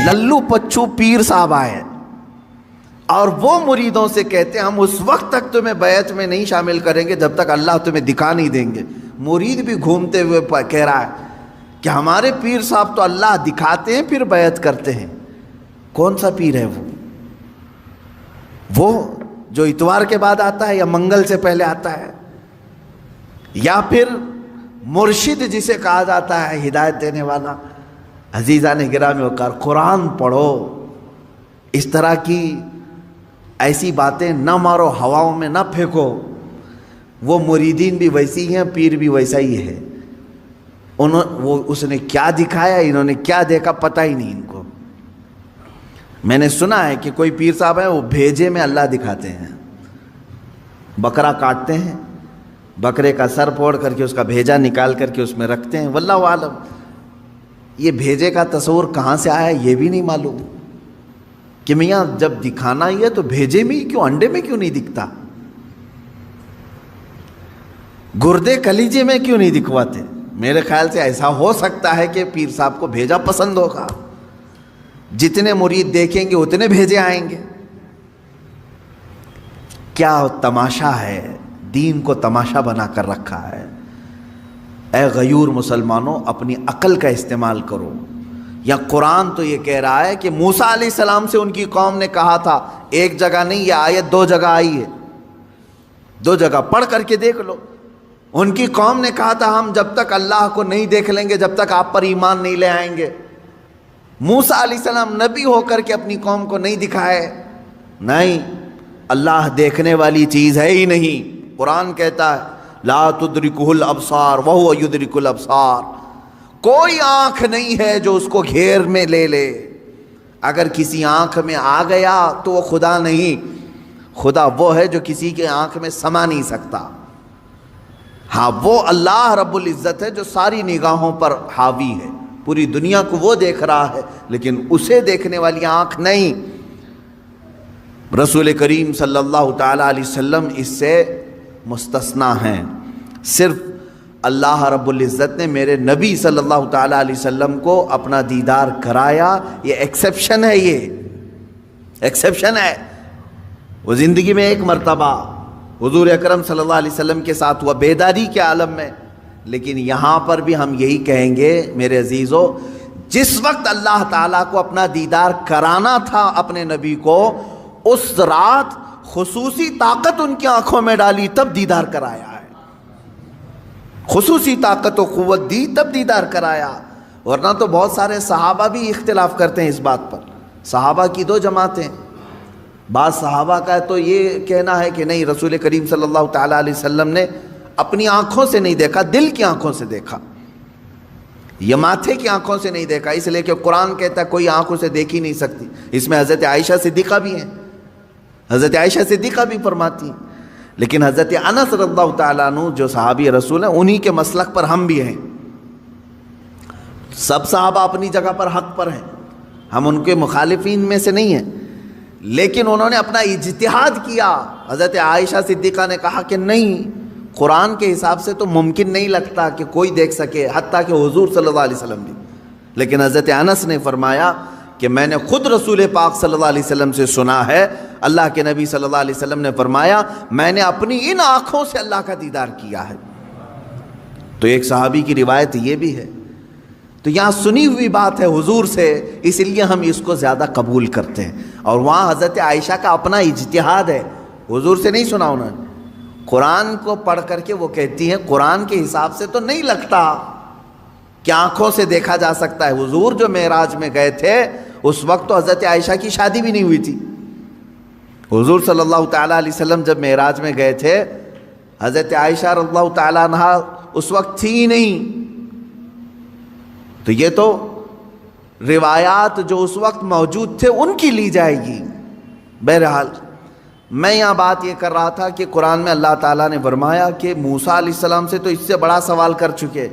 للو پچو پیر صاحب آئے اور وہ مریدوں سے کہتے ہیں ہم اس وقت تک تمہیں بیعت میں نہیں شامل کریں گے جب تک اللہ تمہیں دکھا نہیں دیں گے. مرید بھی گھومتے ہوئے کہہ رہا ہے کہ ہمارے پیر صاحب تو اللہ دکھاتے ہیں پھر بیعت کرتے ہیں. کون سا پیر ہے وہ جو اتوار کے بعد آتا ہے یا منگل سے پہلے آتا ہے, یا پھر مرشد جسے کہا جاتا ہے ہدایت دینے والا. عزیزان گرامی وقار, قرآن پڑھو, اس طرح کی ایسی باتیں نہ مارو, ہواؤں میں نہ پھینکو. وہ مریدین بھی ویسی ہیں, پیر بھی ویسا ہی ہے. اس نے کیا دکھایا, انہوں نے کیا دیکھا, پتہ ہی نہیں ان کو. میں نے سنا ہے کہ کوئی پیر صاحب ہیں وہ بھیجے میں اللہ دکھاتے ہیں. بکرا کاٹتے ہیں, بکرے کا سر پھوڑ کر کے اس کا بھیجا نکال کر کے اس میں رکھتے ہیں. واللہ عالم, یہ بھیجے کا تصور کہاں سے آیا یہ بھی نہیں معلوم کہ میاں جب دکھانا ہی ہے تو بھیجے میں ہی کیوں, انڈے میں کیوں نہیں دکھتا, گردے کلیجے میں کیوں نہیں دکھواتے. میرے خیال سے ایسا ہو سکتا ہے کہ پیر صاحب کو بھیجا پسند ہوگا, جتنے مرید دیکھیں گے اتنے بھیجے آئیں گے. کیا تماشا ہے, دین کو تماشا بنا کر رکھا ہے. اے غیور مسلمانوں, اپنی عقل کا استعمال کرو. یا قرآن تو یہ کہہ رہا ہے کہ موسیٰ علیہ السلام سے ان کی قوم نے کہا تھا, ایک جگہ نہیں, یہ آیت 2 جگہ آئی ہے, 2 جگہ پڑھ کر کے دیکھ لو. ان کی قوم نے کہا تھا ہم جب تک اللہ کو نہیں دیکھ لیں گے جب تک آپ پر ایمان نہیں لے آئیں گے. موسیٰ علیہ السلام نبی ہو کر کے اپنی قوم کو نہیں دکھائے. نہیں, اللہ دیکھنے والی چیز ہے ہی نہیں. قرآن کہتا ہے لا تدرکہ الابصار وہو یدرک الابصار, کوئی آنکھ نہیں ہے جو اس کو گھیر میں لے لے. اگر کسی آنکھ میں آ گیا تو وہ خدا نہیں, خدا وہ ہے جو کسی کے آنکھ میں سما نہیں سکتا. ہاں, وہ اللہ رب العزت ہے جو ساری نگاہوں پر حاوی ہے, پوری دنیا کو وہ دیکھ رہا ہے, لیکن اسے دیکھنے والی آنکھ نہیں. رسول کریم صلی اللہ تعالیٰ علیہ وسلم اس سے مستثنا ہیں. صرف اللہ رب العزت نے میرے نبی صلی اللہ تعالیٰ علیہ وسلم کو اپنا دیدار کرایا. یہ ایکسیپشن ہے, یہ ایکسیپشن ہے. وہ زندگی میں ایک مرتبہ حضور اکرم صلی اللہ علیہ وسلم کے ساتھ ہوا بیداری کے عالم میں. لیکن یہاں پر بھی ہم یہی کہیں گے میرے عزیزو, جس وقت اللہ تعالیٰ کو اپنا دیدار کرانا تھا اپنے نبی کو, اس رات خصوصی طاقت ان کی آنکھوں میں ڈالی تب دیدار کرایا ہے. خصوصی طاقت و قوت دی تب دیدار کرایا. ورنہ تو بہت سارے صحابہ بھی اختلاف کرتے ہیں اس بات پر. صحابہ کی 2 جماعتیں. بعض صحابہ کا تو یہ کہنا ہے کہ نہیں, رسول کریم صلی اللہ تعالیٰ علیہ وسلم نے اپنی آنکھوں سے نہیں دیکھا, دل کی آنکھوں سے دیکھا, یہ ماتھے کی آنکھوں سے نہیں دیکھا, اس لیے کہ قرآن کہتا ہے کوئی آنکھوں سے دیکھ ہی نہیں سکتی. اس میں حضرت عائشہ صدیقہ بھی ہیں, حضرت عائشہ صدیقہ بھی فرماتی ہیں. لیکن حضرت انس رضی اللہ تعالیٰ عنہ جو صحابی رسول ہیں, انہی کے مسلک پر ہم بھی ہیں. سب صحابہ اپنی جگہ پر حق پر ہیں, ہم ان کے مخالفین میں سے نہیں ہیں, لیکن انہوں نے اپنا اجتہاد کیا. حضرت عائشہ صدیقہ نے کہا کہ نہیں, قرآن کے حساب سے تو ممکن نہیں لگتا کہ کوئی دیکھ سکے, حتیٰ کہ حضور صلی اللہ علیہ وسلم بھی. لیکن حضرت انس نے فرمایا کہ میں نے خود رسول پاک صلی اللہ علیہ وسلم سے سنا ہے, اللہ کے نبی صلی اللہ علیہ وسلم نے فرمایا میں نے اپنی ان آنکھوں سے اللہ کا دیدار کیا ہے. تو ایک صحابی کی روایت یہ بھی ہے. تو یہاں سنی ہوئی بات ہے حضور سے, اس لیے ہم اس کو زیادہ قبول کرتے ہیں. اور وہاں حضرت عائشہ کا اپنا اجتہاد ہے, حضور سے نہیں سنا انہوں نے. قرآن کو پڑھ کر کے وہ کہتی ہیں قرآن کے حساب سے تو نہیں لگتا کہ آنکھوں سے دیکھا جا سکتا ہے. حضور جو معراج میں گئے تھے اس وقت تو حضرت عائشہ کی شادی بھی نہیں ہوئی تھی. حضور صلی اللہ تعالیٰ علیہ وسلم جب معراج میں گئے تھے, حضرت عائشہ رضی اللہ تعالیٰ عنہ اس وقت تھی ہی نہیں. تو یہ تو روایات جو اس وقت موجود تھے ان کی لی جائے گی. بہرحال میں یہاں بات یہ کر رہا تھا کہ قرآن میں اللہ تعالیٰ نے فرمایا کہ موسیٰ علیہ السلام سے تو اس سے بڑا سوال کر چکے.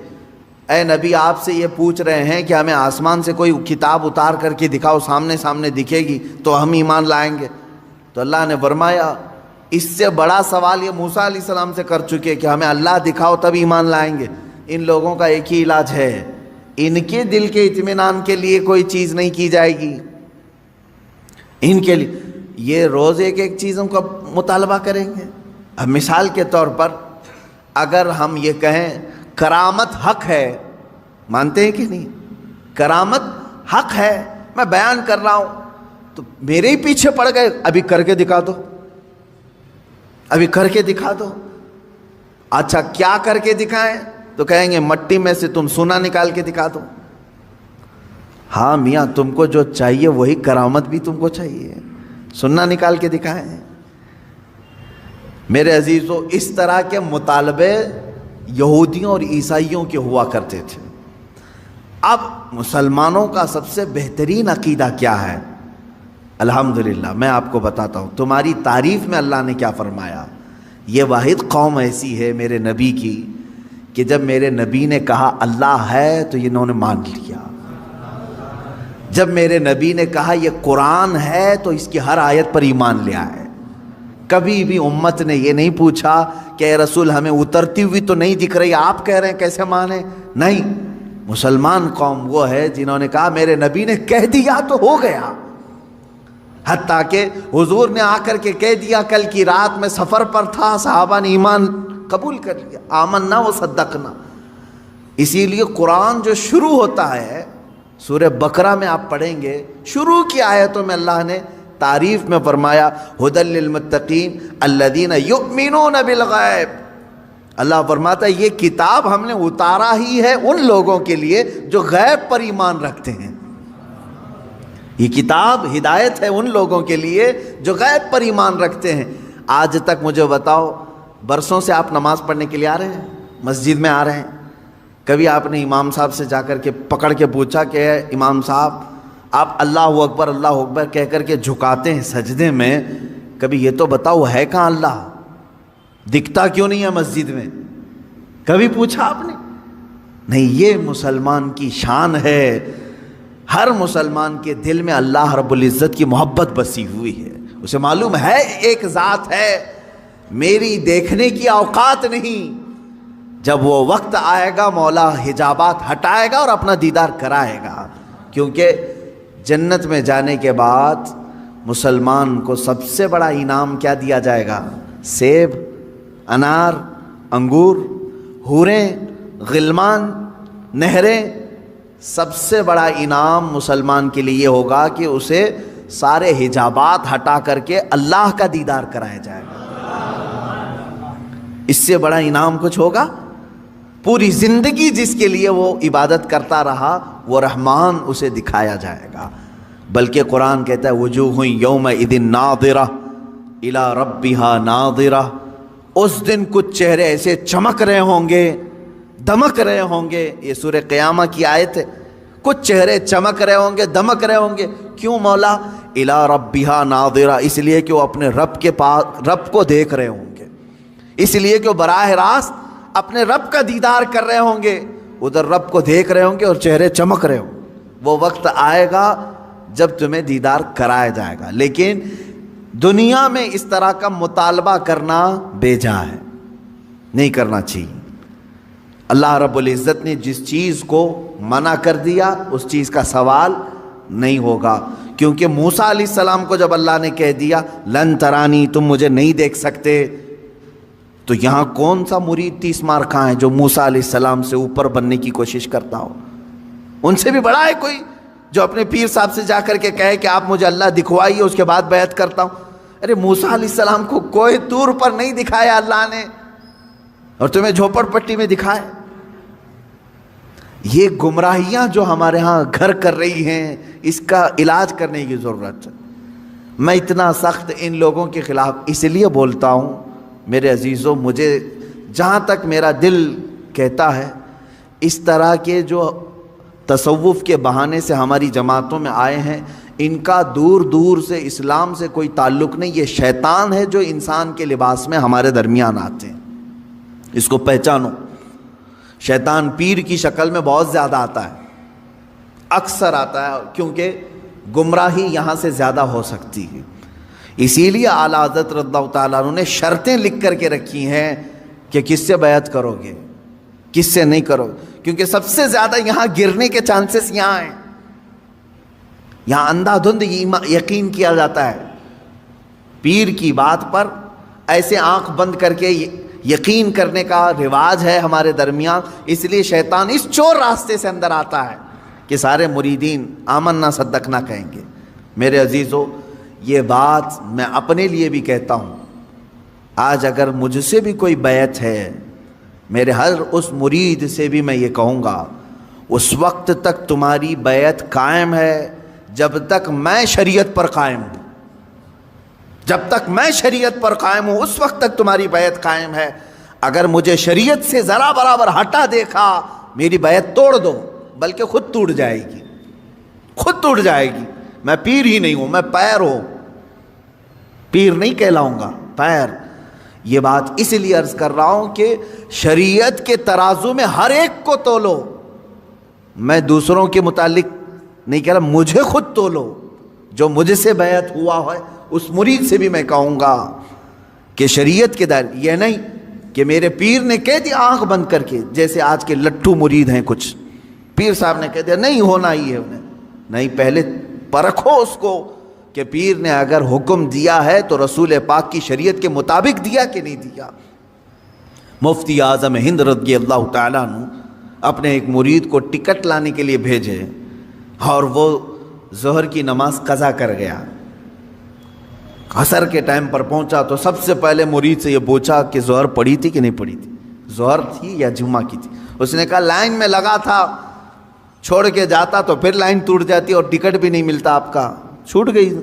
اے نبی آپ سے یہ پوچھ رہے ہیں کہ ہمیں آسمان سے کوئی کتاب اتار کر کے دکھاؤ, سامنے سامنے دکھے گی تو ہم ایمان لائیں گے. تو اللہ نے فرمایا اس سے بڑا سوال یہ موسیٰ علیہ السلام سے کر چکے کہ ہمیں اللہ دکھاؤ تب ایمان لائیں گے. ان لوگوں کا ایک ہی علاج ہے, ان کے دل کے اطمینان کے لیے کوئی چیز نہیں کی جائے گی. ان کے لیے یہ روز ایک ایک چیزوں کا مطالبہ کریں گے. اب مثال کے طور پر اگر ہم یہ کہیں کرامت حق ہے, مانتے ہیں کہ نہیں؟ کرامت حق ہے, میں بیان کر رہا ہوں, تو میرے ہی پیچھے پڑ گئے ابھی کر کے دکھا دو, ابھی کر کے دکھا دو. اچھا کیا کر کے دکھائیں؟ تو کہیں گے مٹی میں سے تم سونا نکال کے دکھا دو. ہاں میاں تم کو جو چاہیے وہی کرامت بھی تم کو چاہیے, سننا نکال کے دکھائیں. میرے عزیزو اس طرح کے مطالبے یہودیوں اور عیسائیوں کے ہوا کرتے تھے. اب مسلمانوں کا سب سے بہترین عقیدہ کیا ہے؟ الحمدللہ میں آپ کو بتاتا ہوں. تمہاری تعریف میں اللہ نے کیا فرمایا. یہ واحد قوم ایسی ہے میرے نبی کی کہ جب میرے نبی نے کہا اللہ ہے تو انہوں نے مان لیا. جب میرے نبی نے کہا یہ قرآن ہے تو اس کی ہر آیت پر ایمان لے آئے. کبھی بھی امت نے یہ نہیں پوچھا کہ اے رسول ہمیں اترتی ہوئی تو نہیں دکھ رہی, آپ کہہ رہے ہیں کیسے مانیں. نہیں, مسلمان قوم وہ ہے جنہوں نے کہا میرے نبی نے کہہ دیا تو ہو گیا. حتیٰ کہ حضور نے آ کر کے کہہ دیا کل کی رات میں سفر پر تھا, صحابہ نے ایمان قبول کر لیا, آمنا و صدقنا. اسی لیے قرآن جو شروع ہوتا ہے سورہ بقرہ میں آپ پڑھیں گے, شروع کی آیتوں میں اللہ نے تعریف میں فرمایا ھدی للمتقین الذین یؤمنون بالغیب. اللہ فرماتا ہے یہ کتاب ہم نے اتارا ہی ہے ان لوگوں کے لیے جو غیب پر ایمان رکھتے ہیں. یہ کتاب ہدایت ہے ان لوگوں کے لیے جو غیب پر ایمان رکھتے ہیں. آج تک مجھے بتاؤ, برسوں سے آپ نماز پڑھنے کے لیے آ رہے ہیں, مسجد میں آ رہے ہیں, کبھی آپ نے امام صاحب سے جا کر کے پکڑ کے پوچھا کہ امام صاحب آپ اللہ اکبر کہہ کر کے جھکاتے ہیں سجدے میں, کبھی یہ تو بتاؤ ہے کہاں اللہ, دکھتا کیوں نہیں ہے مسجد میں؟ کبھی پوچھا آپ نے؟ نہیں, یہ مسلمان کی شان ہے. ہر مسلمان کے دل میں اللہ رب العزت کی محبت بسی ہوئی ہے. اسے معلوم ہے ایک ذات ہے, میری دیکھنے کی اوقات نہیں. جب وہ وقت آئے گا مولا حجابات ہٹائے گا اور اپنا دیدار کرائے گا. کیونکہ جنت میں جانے کے بعد مسلمان کو سب سے بڑا انعام کیا دیا جائے گا؟ سیب, انار, انگور, حوریں, غلمان, نہریں. سب سے بڑا انعام مسلمان کے لیے یہ ہوگا کہ اسے سارے حجابات ہٹا کر کے اللہ کا دیدار کرایا جائے گا. اس سے بڑا انعام کچھ ہوگا؟ پوری زندگی جس کے لیے وہ عبادت کرتا رہا وہ رحمان اسے دکھایا جائے گا. بلکہ قرآن کہتا ہے وجوہ یومئذ ناظرہ الی ربہا ناظرہ. اس دن کچھ چہرے ایسے چمک رہے ہوں گے, دمک رہے ہوں گے. یہ سورہ قیامہ کی آیت ہے. کچھ چہرے چمک رہے ہوں گے, دمک رہے ہوں گے. کیوں مولا؟ الی ربہا ناظرہ, اس لیے کہ وہ اپنے رب کے پاس رب کو دیکھ رہے ہوں گے, اس لیے کہ وہ براہ راست اپنے رب کا دیدار کر رہے ہوں گے. ادھر رب کو دیکھ رہے ہوں گے اور چہرے چمک رہے ہوں گے. وہ وقت آئے گا جب تمہیں دیدار کرایا جائے گا. لیکن دنیا میں اس طرح کا مطالبہ کرنا بیجا ہے, نہیں کرنا چاہیے. اللہ رب العزت نے جس چیز کو منع کر دیا اس چیز کا سوال نہیں ہوگا. کیونکہ موسیٰ علیہ السلام کو جب اللہ نے کہہ دیا لن ترانی, تم مجھے نہیں دیکھ سکتے, تو یہاں کون سا مرید 30 مار کھاں ہے جو موسیٰ علیہ السلام سے اوپر بننے کی کوشش کرتا ہو؟ ان سے بھی بڑا ہے کوئی جو اپنے پیر صاحب سے جا کر کے کہے کہ آپ مجھے اللہ دکھوائیے اس کے بعد بیعت کرتا ہوں. ارے موسیٰ علیہ السلام کو کوئی طور پر نہیں دکھایا اللہ نے, اور تمہیں جھوپڑ پٹی میں دکھائے. یہ گمراہیاں جو ہمارے ہاں گھر کر رہی ہیں اس کا علاج کرنے کی ضرورت ہے. میں اتنا سخت ان لوگوں کے خلاف اس لیے بولتا ہوں میرے عزیزوں, مجھے جہاں تک میرا دل کہتا ہے اس طرح کے جو تصوف کے بہانے سے ہماری جماعتوں میں آئے ہیں ان کا دور دور سے اسلام سے کوئی تعلق نہیں، یہ شیطان ہے جو انسان کے لباس میں ہمارے درمیان آتے ہیں، اس کو پہچانو۔ شیطان پیر کی شکل میں بہت زیادہ آتا ہے، اکثر آتا ہے، کیونکہ گمراہی یہاں سے زیادہ ہو سکتی ہے۔ اسی لیے اعلیٰ حضرت رضی اللہ تعالیٰ عنہ نے شرطیں لکھ کر کے رکھی ہیں کہ کس سے بیعت کرو گے، کس سے نہیں کرو، کیونکہ سب سے زیادہ یہاں گرنے کے چانسز یہاں ہیں۔ یہاں اندھا دھند یقین کیا جاتا ہے، پیر کی بات پر ایسے آنکھ بند کر کے یقین کرنے کا رواج ہے ہمارے درمیان۔ اس لیے شیطان اس چور راستے سے اندر آتا ہے کہ سارے مریدین آمنا صدقنا کہیں گے۔ میرے عزیزو، یہ بات میں اپنے لیے بھی کہتا ہوں، آج اگر مجھ سے بھی کوئی بیعت ہے، میرے ہر اس مرید سے بھی میں یہ کہوں گا اس وقت تک تمہاری بیعت قائم ہے جب تک میں شریعت پر قائم ہوں، جب تک میں شریعت پر قائم ہوں اس وقت تک تمہاری بیعت قائم ہے۔ اگر مجھے شریعت سے ذرا برابر ہٹا دیکھا، میری بیعت توڑ دو، بلکہ خود ٹوٹ جائے گی، خود ٹوٹ جائے گی۔ میں پیر ہی نہیں ہوں، میں پیر ہوں، پیر نہیں کہلاؤں گا، پیر۔ یہ بات اس لیے عرض کر رہا ہوں کہ شریعت کے ترازو میں ہر ایک کو تولو، میں دوسروں کے متعلق نہیں کہہ رہا، مجھے خود تولو۔ جو مجھ سے بیعت ہوا ہے اس مرید سے بھی میں کہوں گا کہ شریعت کے دائرے، یہ نہیں کہ میرے پیر نے کہہ دیا آنکھ بند کر کے، جیسے آج کے لٹھو مرید ہیں کچھ، پیر صاحب نے کہہ دیا نہیں ہونا ہی ہے انہیں، نہیں، پہلے پرکھو اس کو کہ پیر نے اگر حکم دیا ہے تو رسول پاک کی شریعت کے مطابق دیا کہ نہیں دیا۔ مفتی اعظم ہند رضی اللہ تعالیٰ عنہ اپنے ایک مرید کو ٹکٹ لانے کے لیے بھیجے اور وہ ظہر کی نماز قضا کر گیا۔ عصر کے ٹائم پر پہنچا تو سب سے پہلے مرید سے یہ پوچھا کہ ظہر پڑھی تھی کہ نہیں پڑھی تھی، ظہر تھی یا جمعہ کی تھی؟ اس نے کہا لائن میں لگا تھا، چھوڑ کے جاتا تو پھر لائن ٹوٹ جاتی اور ٹکٹ بھی نہیں ملتا، آپ کا چھوٹ گئی۔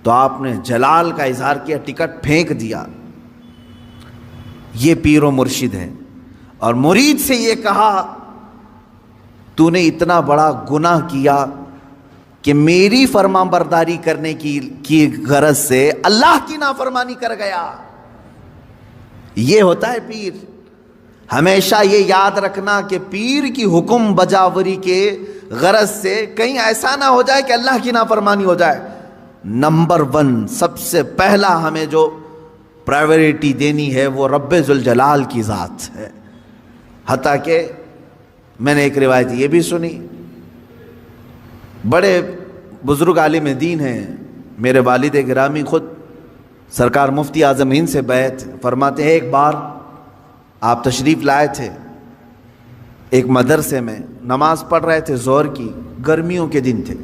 تو آپ نے جلال کا اظہار کیا، ٹکٹ پھینک دیا۔ یہ پیر و مرشد ہے۔ اور مرید سے یہ کہا تو نے اتنا بڑا گناہ کیا کہ میری فرما برداری کرنے کی غرض سے اللہ کی نافرمانی کر گیا۔ یہ ہوتا ہے پیر۔ ہمیشہ یہ یاد رکھنا کہ پیر کی حکم بجاوری کے غرض سے کہیں ایسا نہ ہو جائے کہ اللہ کی نافرمانی ہو جائے۔ نمبر 1 سب سے پہلا ہمیں جو پرائیورٹی دینی ہے وہ رب ذوالجلال کی ذات ہے۔ حتیٰ کہ میں نے ایک روایت یہ بھی سنی، بڑے بزرگ عالم دین ہیں، میرے والد گرامی خود سرکار مفتی اعظم ہند سے بیعت فرماتے ہیں، ایک بار آپ تشریف لائے تھے ایک مدرسے میں، نماز پڑھ رہے تھے ظہر کی، گرمیوں کے دن تھے،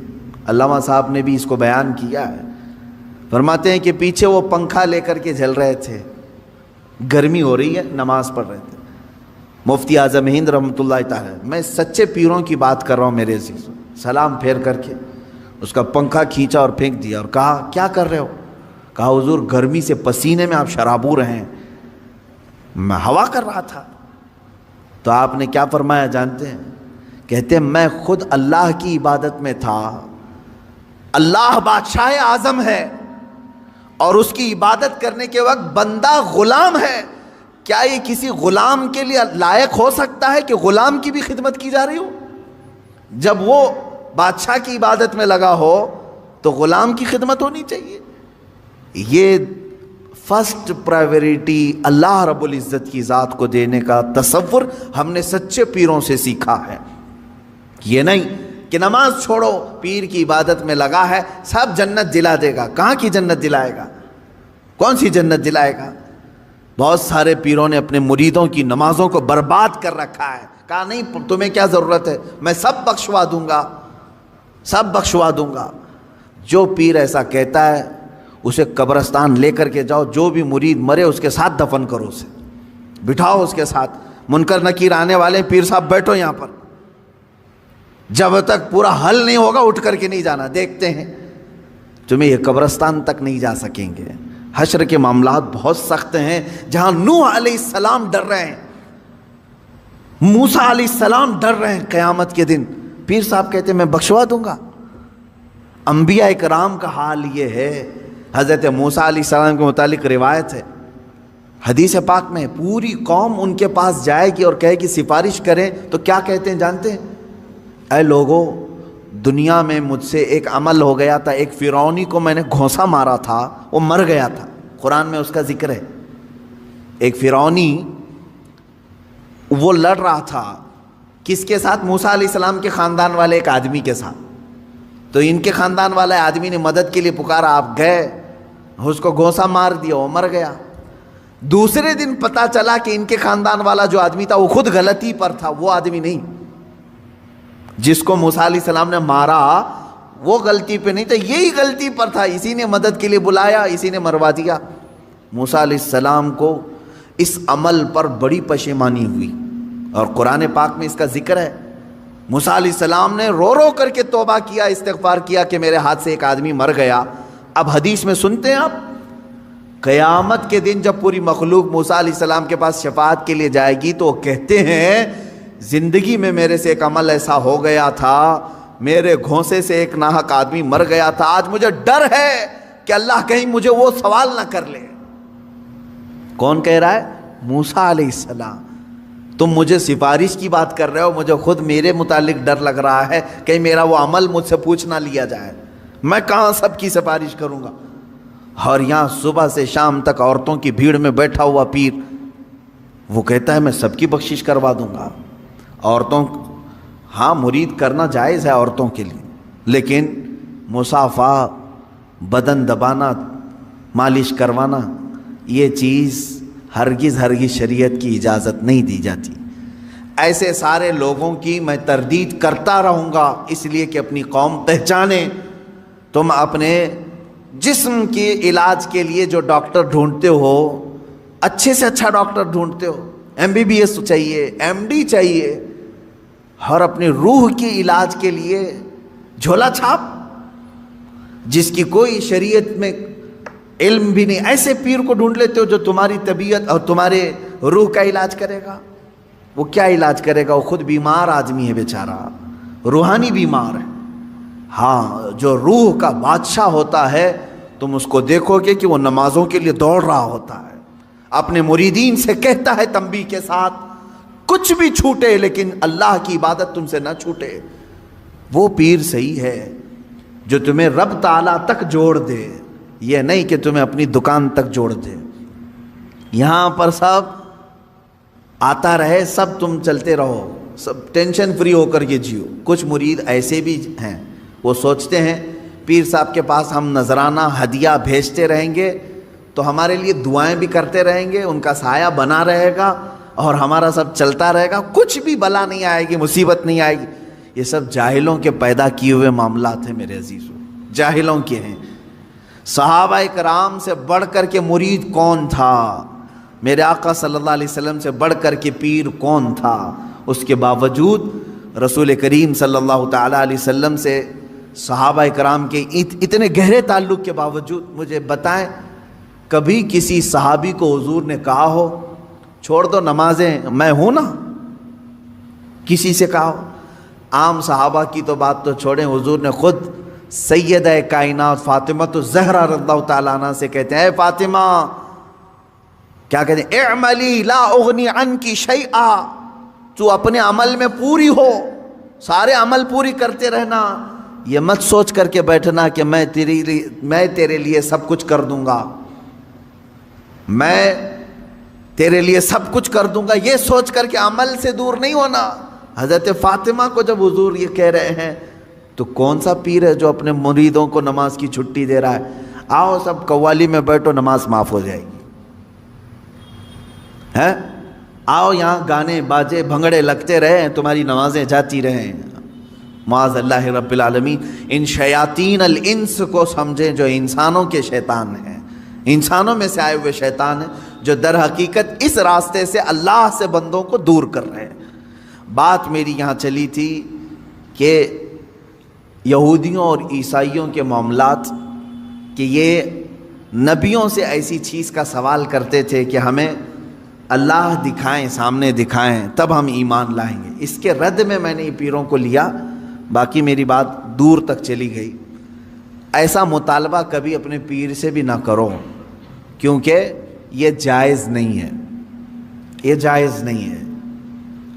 علامہ صاحب نے بھی اس کو بیان کیا ہے۔ فرماتے ہیں کہ پیچھے وہ پنکھا لے کر کے جل رہے تھے، گرمی ہو رہی ہے، نماز پڑھ رہے تھے۔ مفتی اعظم ہند رحمۃ اللہ تعالی، میں سچے پیروں کی بات کر رہا ہوں میرے عزیز، سلام پھیر کر کے اس کا پنکھا کھینچا اور پھینک دیا اور کہا کیا کر رہے ہو؟ کہا حضور گرمی سے پسینے میں آپ شرابور ہیں، میں ہوا کر رہا تھا۔ تو آپ نے کیا فرمایا جانتے ہیں؟ کہتے ہیں میں خود اللہ کی عبادت میں تھا، اللہ بادشاہ اعظم ہے اور اس کی عبادت کرنے کے وقت بندہ غلام ہے، کیا یہ کسی غلام کے لیے لائق ہو سکتا ہے کہ غلام کی بھی خدمت کی جا رہی ہو؟ جب وہ بادشاہ کی عبادت میں لگا ہو تو غلام کی خدمت ہونی چاہیے۔ یہ فرسٹ پرائیورٹی اللہ رب العزت کی ذات کو دینے کا تصور ہم نے سچے پیروں سے سیکھا ہے۔ یہ نہیں کہ نماز چھوڑو، پیر کی عبادت میں لگا ہے، سب جنت دلا دے گا۔ کہاں کی جنت دلائے گا؟ کون سی جنت دلائے گا؟ بہت سارے پیروں نے اپنے مریدوں کی نمازوں کو برباد کر رکھا ہے، کہا نہیں تمہیں کیا ضرورت ہے، میں سب بخشوا دوں گا، سب بخشوا دوں گا۔ جو پیر ایسا کہتا ہے اسے قبرستان لے کر کے جاؤ، جو بھی مرید مرے اس کے ساتھ دفن کرو، اسے بٹھاؤ اس کے ساتھ، منکر نکیر آنے والے پیر صاحب بیٹھو یہاں پر، جب تک پورا حل نہیں ہوگا اٹھ کر کے نہیں جانا، دیکھتے ہیں تمہیں یہ قبرستان تک نہیں جا سکیں گے۔ حشر کے معاملات بہت سخت ہیں، جہاں نوح علیہ السلام ڈر رہے ہیں، موسیٰ علیہ السلام ڈر رہے ہیں قیامت کے دن. پیر صاحب کہتے ہیں میں بخشوا دوں گا. انبیاء کرام کا حال یہ ہے. حضرت موسیٰ علیہ السلام کے متعلق روایت ہے حدیث پاک میں, پوری قوم ان کے پاس جائے گی اور کہے کہ سفارش کریں, تو کیا کہتے ہیں جانتے ہیں؟ اے لوگو, دنیا میں مجھ سے ایک عمل ہو گیا تھا, ایک فرعونی کو میں نے گھونسا مارا تھا, وہ مر گیا تھا. قرآن میں اس کا ذکر ہے. ایک فرعونی وہ لڑ رہا تھا کس کے ساتھ؟ موسیٰ علیہ السلام کے خاندان والے ایک آدمی کے ساتھ. تو ان کے خاندان والے آدمی نے مدد کے لیے پکارا, آپ گئے, اس کو گھونسا مار دیا, وہ مر گیا. دوسرے دن پتا چلا کہ ان کے خاندان والا جو آدمی تھا وہ خود غلطی پر تھا, وہ آدمی نہیں. جس کو موسیٰ علیہ السلام نے مارا وہ غلطی پہ نہیں تھا, یہی غلطی پر تھا, اسی نے مدد کے لیے بلایا, اسی نے مروا دیا. موسیٰ علیہ السلام کو اس عمل پر بڑی پشیمانی ہوئی, اور قرآن پاک میں اس کا ذکر ہے. موسیٰ علیہ السلام نے رو رو کر کے توبہ کیا, استغفار کیا کہ میرے ہاتھ سے ایک آدمی مر گیا. اب حدیث میں سنتے ہیں آپ, قیامت کے دن جب پوری مخلوق موسیٰ علیہ السلام کے پاس شفاعت کے لیے جائے گی تو وہ کہتے ہیں زندگی میں میرے سے ایک عمل ایسا ہو گیا تھا, میرے گھونسے سے ایک ناحق آدمی مر گیا تھا, آج مجھے ڈر ہے کہ اللہ کہیں مجھے وہ سوال نہ کر لے. کون کہہ رہا ہے؟ موسیٰ علیہ السلام. تم مجھے سفارش کی بات کر رہے ہو, مجھے خود میرے متعلق ڈر لگ رہا ہے کہ میرا وہ عمل مجھ سے پوچھ نہ لیا جائے, میں کہاں سب کی سفارش کروں گا. اور یہاں صبح سے شام تک عورتوں کی بھیڑ میں بیٹھا ہوا پیر, وہ کہتا ہے میں سب کی بخشش کروا دوں گا. عورتوں, ہاں مرید کرنا جائز ہے عورتوں کے لیے, لیکن مصافحہ, بدن دبانا, مالش کروانا, یہ چیز ہرگز شریعت کی اجازت نہیں دی جاتی. ایسے سارے لوگوں کی میں تردید کرتا رہوں گا, اس لیے کہ اپنی قوم پہچانے. تم اپنے جسم کے علاج کے لیے جو ڈاکٹر ڈھونڈتے ہو, اچھے سے اچھا ڈاکٹر ڈھونڈتے ہو, MBBS چاہیے, MD چاہیے, اور اپنی روح کے علاج کے لیے جھولا چھاپ, جس کی کوئی شریعت میں علم بھی نہیں, ایسے پیر کو ڈھونڈ لیتے ہو جو تمہاری طبیعت اور تمہارے روح کا علاج کرے گا. وہ کیا علاج کرے گا؟ وہ خود بیمار آدمی ہے بیچارہ, روحانی بیمار ہے. ہاں, جو روح کا بادشاہ ہوتا ہے تم اس کو دیکھو گے کہ وہ نمازوں کے لیے دوڑ رہا ہوتا ہے, اپنے مریدین سے کہتا ہے تنبیہ کے ساتھ, کچھ بھی چھوٹے لیکن اللہ کی عبادت تم سے نہ چھوٹے. وہ پیر صحیح ہے جو تمہیں رب تعالیٰ تک جوڑ دے, یہ نہیں کہ تمہیں اپنی دکان تک جوڑ دے. یہاں پر سب آتا رہے, سب تم چلتے رہو, سب ٹینشن فری ہو کر کے جیو. کچھ مرید ایسے بھی ہیں, وہ سوچتے ہیں پیر صاحب کے پاس ہم نذرانہ ہدیہ بھیجتے رہیں گے تو ہمارے لیے دعائیں بھی کرتے رہیں گے, ان کا سایہ بنا رہے گا اور ہمارا سب چلتا رہے گا, کچھ بھی بلا نہیں آئے گی, مصیبت نہیں آئے گی. یہ سب جاہلوں کے پیدا کیے ہوئے معاملات ہیں میرے عزیزوں, جاہلوں کے ہیں. صحابہ کرام سے بڑھ کر کے مرید کون تھا؟ میرے آقا صلی اللہ علیہ وسلم سے بڑھ کر کے پیر کون تھا؟ اس کے باوجود رسول کریم صلی اللہ تعالیٰ علیہ وسلم سے صحابہ کرام کے اتنے گہرے تعلق کے باوجود مجھے بتائیں کبھی کسی صحابی کو حضور نے کہا ہو چھوڑ دو نمازیں, میں ہوں نا؟ کسی سے کہا ہو؟ عام صحابہ کی تو بات تو چھوڑیں, حضور نے خود سیدہ کائنات فاطمہ الزہرا رضی اللہ تعالیٰ عنہ سے کہتے ہیں, اے فاطمہ, کیا کہتے ہیں, اعملی لا اغنی عنکی شیئا, تو اپنے عمل میں پوری ہو, سارے عمل پوری کرتے رہنا, یہ مت سوچ کر کے بیٹھنا کہ میں تیرے لیے سب کچھ کر دوں گا, میں تیرے لیے سب کچھ کر دوں گا, یہ سوچ کر کے عمل سے دور نہیں ہونا. حضرت فاطمہ کو جب حضور یہ کہہ رہے ہیں تو کون سا پیر ہے جو اپنے مریدوں کو نماز کی چھٹی دے رہا ہے؟ آؤ سب قوالی میں بیٹھو, نماز معاف ہو جائے گی. ہے, آؤ یہاں گانے باجے بھنگڑے لگتے رہیں, تمہاری نمازیں جاتی رہیں. معاذ اللہ رب العالمین. ان شیاطین الانس کو سمجھیں جو انسانوں کے شیطان ہیں, انسانوں میں سے آئے ہوئے شیطان ہیں جو در حقیقت اس راستے سے اللہ سے بندوں کو دور کر رہے ہیں. بات میری یہاں چلی تھی کہ یہودیوں اور عیسائیوں کے معاملات, کہ یہ نبیوں سے ایسی چیز کا سوال کرتے تھے کہ ہمیں اللہ دکھائیں، سامنے دکھائیں، تب ہم ایمان لائیں گے۔ اس کے رد میں نے یہ پیروں کو لیا، باقی میری بات دور تک چلی گئی۔ ایسا مطالبہ کبھی اپنے پیر سے بھی نہ کرو، کیونکہ یہ جائز نہیں ہے، یہ جائز نہیں ہے۔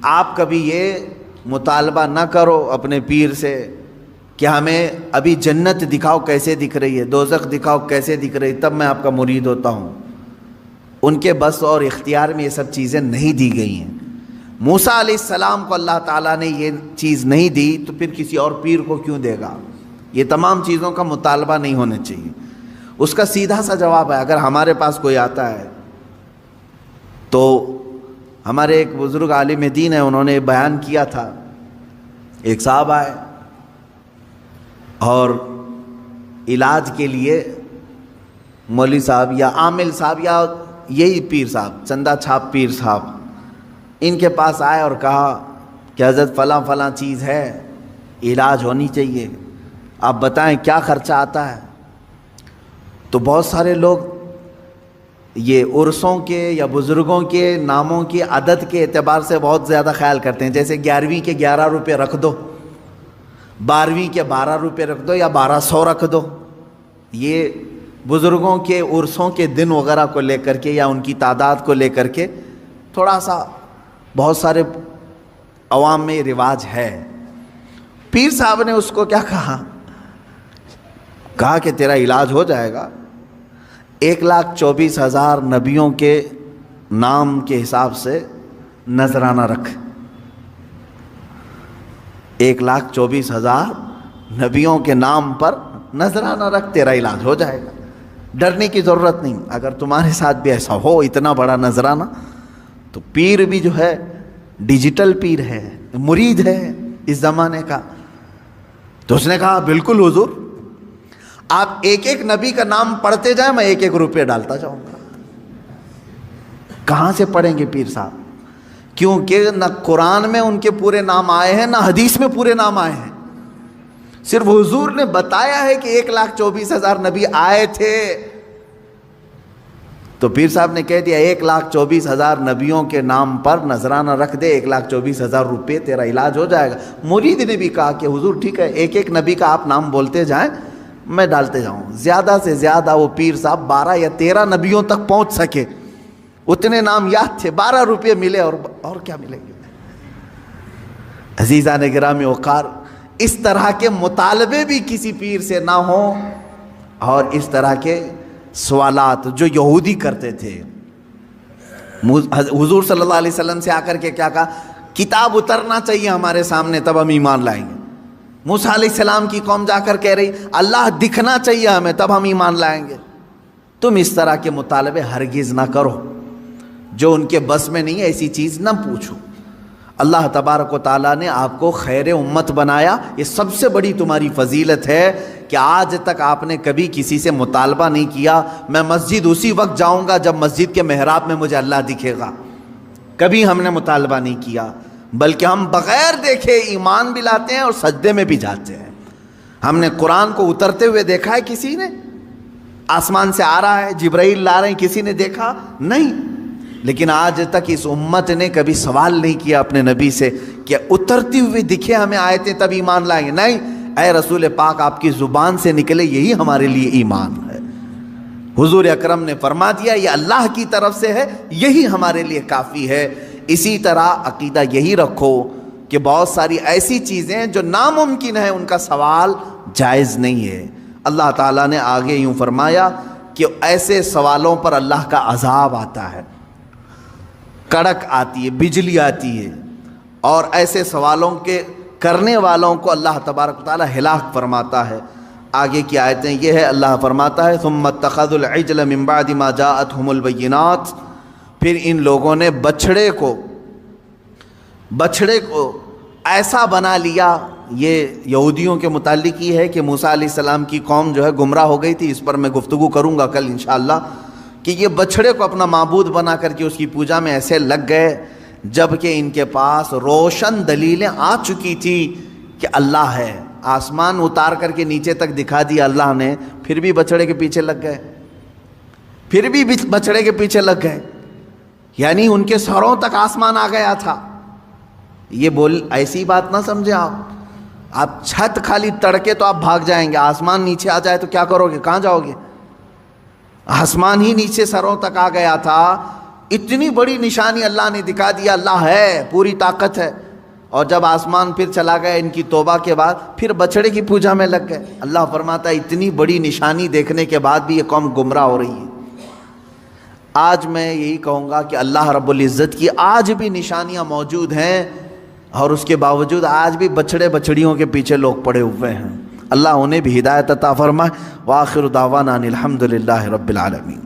آپ کبھی یہ مطالبہ نہ کرو اپنے پیر سے کہ ہمیں ابھی جنت دکھاؤ کیسے دکھ رہی ہے، دوزخ دکھاؤ کیسے دکھ رہی ہے، تب میں آپ کا مرید ہوتا ہوں۔ ان کے بس اور اختیار میں یہ سب چیزیں نہیں دی گئی ہیں۔ موسیٰ علیہ السلام کو اللہ تعالیٰ نے یہ چیز نہیں دی تو پھر کسی اور پیر کو کیوں دے گا؟ یہ تمام چیزوں کا مطالبہ نہیں ہونا چاہیے۔ اس کا سیدھا سا جواب ہے، اگر ہمارے پاس کوئی آتا ہے تو ہمارے ایک بزرگ عالم دین ہیں، انہوں نے بیان کیا تھا، ایک صاحب آئے اور علاج کے لیے مولوی صاحب یا عامل صاحب یا یہی پیر صاحب، چندہ چھاپ پیر صاحب، ان کے پاس آئے اور کہا کہ حضرت فلاں فلاں چیز ہے، علاج ہونی چاہیے، آپ بتائیں کیا خرچہ آتا ہے؟ تو بہت سارے لوگ یہ عرسوں کے یا بزرگوں کے ناموں کی عدد کے اعتبار سے بہت زیادہ خیال کرتے ہیں، جیسے 11ویں کے 11 روپے رکھ دو، 12ویں کے 12 روپے رکھ دو یا 1200 رکھ دو۔ یہ بزرگوں کے عرسوں کے دن وغیرہ کو لے کر کے یا ان کی تعداد کو لے کر کے تھوڑا سا بہت سارے عوام میں رواج ہے۔ پیر صاحب نے اس کو کیا کہا کہ تیرا علاج ہو جائے گا، 1,24,000 نبیوں کے نام کے حساب سے نذرانہ رکھ، 1,24,000 نبیوں کے نام پر نذرانہ رکھ، تیرا علاج ہو جائے گا، ڈرنے کی ضرورت نہیں۔ اگر تمہارے ساتھ بھی ایسا ہو اتنا بڑا نذرانہ، تو پیر بھی جو ہے ڈیجیٹل پیر ہے، مرید ہے اس زمانے کا۔ تو اس نے کہا بالکل حضور، آپ ایک ایک نبی کا نام پڑھتے جائیں، میں 1-1 روپے ڈالتا جاؤں گا۔ کہاں سے پڑھیں گے پیر صاحب؟ کیونکہ نہ قرآن میں ان کے پورے نام آئے ہیں، نہ حدیث میں پورے نام آئے ہیں۔ صرف حضور نے بتایا ہے کہ 1,24,000 نبی آئے تھے، تو پیر صاحب نے کہہ دیا 1,24,000 نبیوں کے نام پر نذرانہ رکھ دے، 1,24,000 روپے تیرا علاج ہو جائے گا۔ مرید نے بھی کہا کہ حضور ٹھیک ہے، 1-1 نبی کا آپ نام بولتے جائیں، میں ڈالتے جاؤں۔ زیادہ سے زیادہ وہ پیر صاحب 12 یا 13 نبیوں تک پہنچ سکے، اتنے نام یاد تھے، 12 روپے ملے اور کیا ملیں گے؟ عزیزان گرامی وقار، اس طرح کے مطالبے بھی کسی پیر سے نہ ہوں، اور اس طرح کے سوالات جو یہودی کرتے تھے۔ حضور صلی اللہ علیہ وسلم سے آ کر کے کیا کہا؟ کتاب اترنا چاہیے ہمارے سامنے تب ہم ایمان لائیں گے۔ موسیٰ علیہ السلام کی قوم جا کر کہہ رہی اللہ دکھنا چاہیے ہمیں تب ہم ایمان لائیں گے۔ تم اس طرح کے مطالبے ہرگز نہ کرو، جو ان کے بس میں نہیں ہے ایسی چیز نہ پوچھو۔ اللہ تبارک و تعالیٰ نے آپ کو خیر امت بنایا، یہ سب سے بڑی تمہاری فضیلت ہے کہ آج تک آپ نے کبھی کسی سے مطالبہ نہیں کیا میں مسجد اسی وقت جاؤں گا جب مسجد کے محراب میں مجھے اللہ دکھے گا۔ کبھی ہم نے مطالبہ نہیں کیا، بلکہ ہم بغیر دیکھے ایمان بھی لاتے ہیں اور سجدے میں بھی جاتے ہیں۔ ہم نے قرآن کو اترتے ہوئے دیکھا ہے کسی نے؟ آسمان سے آ رہا ہے، جبرائیل لا رہے ہیں، کسی نے دیکھا؟ نہیں۔ لیکن آج تک اس امت نے کبھی سوال نہیں کیا اپنے نبی سے کہ اترتی ہوئی دکھے ہمیں آیتیں تب ایمان لائیں گے۔ نہیں، اے رسول پاک آپ کی زبان سے نکلے یہی ہمارے لیے ایمان ہے۔ حضور اکرم نے فرما دیا یہ اللہ کی طرف سے ہے، یہی ہمارے لیے کافی ہے۔ اسی طرح عقیدہ یہی رکھو کہ بہت ساری ایسی چیزیں جو ناممکن ہیں ان کا سوال جائز نہیں ہے۔ اللہ تعالیٰ نے آگے یوں فرمایا کہ ایسے سوالوں پر اللہ کا عذاب آتا ہے، کڑک آتی ہے، بجلی آتی ہے، اور ایسے سوالوں کے کرنے والوں کو اللہ تبارک و تعالیٰ ہلاک فرماتا ہے۔ آگے کی آیتیں یہ ہے، اللہ فرماتا ہے ثم اتخذوا العجل من بعد ما جاءتهم البینات، پھر ان لوگوں نے بچھڑے کو ایسا بنا لیا۔ یہ یہودیوں کے متعلق یہ ہے کہ موسیٰ علیہ السلام کی قوم جو ہے گمراہ ہو گئی تھی، اس پر میں گفتگو کروں گا کل انشاءاللہ، کہ یہ بچھڑے کو اپنا معبود بنا کر کے اس کی پوجا میں ایسے لگ گئے جبکہ ان کے پاس روشن دلیلیں آ چکی تھی کہ اللہ ہے۔ آسمان اتار کر کے نیچے تک دکھا دیا اللہ نے، پھر بھی بچھڑے کے پیچھے لگ گئے، یعنی ان کے سروں تک آسمان آ گیا تھا. یہ ایسی بات نہ سمجھے آپ چھت خالی تڑکے تو آپ بھاگ جائیں گے, آسمان نیچے آ جائے تو کیا کرو گے, کہاں جاؤ گے؟ آسمان ہی نیچے سروں تک آ گیا تھا. اتنی بڑی نشانی اللہ نے دکھا دیا, اللہ ہے, پوری طاقت ہے. اور جب آسمان پھر چلا گیا ان کی توبہ کے بعد, پھر بچڑے کی پوجا میں لگ گئے. اللہ فرماتا ہے اتنی بڑی نشانی دیکھنے کے بعد بھی یہ قوم گمراہ ہو رہی ہے. آج میں یہی کہوں گا کہ اللہ رب العزت کی آج بھی نشانیاں موجود ہیں, اور اس کے باوجود آج بھی بچڑے بچڑیوں کے پیچھے لوگ پڑے ہوئے ہیں. اللہ انہیں بھی ہدایت عطا فرمائے. وآخر دعوانا ان الحمد للہ رب العالمین.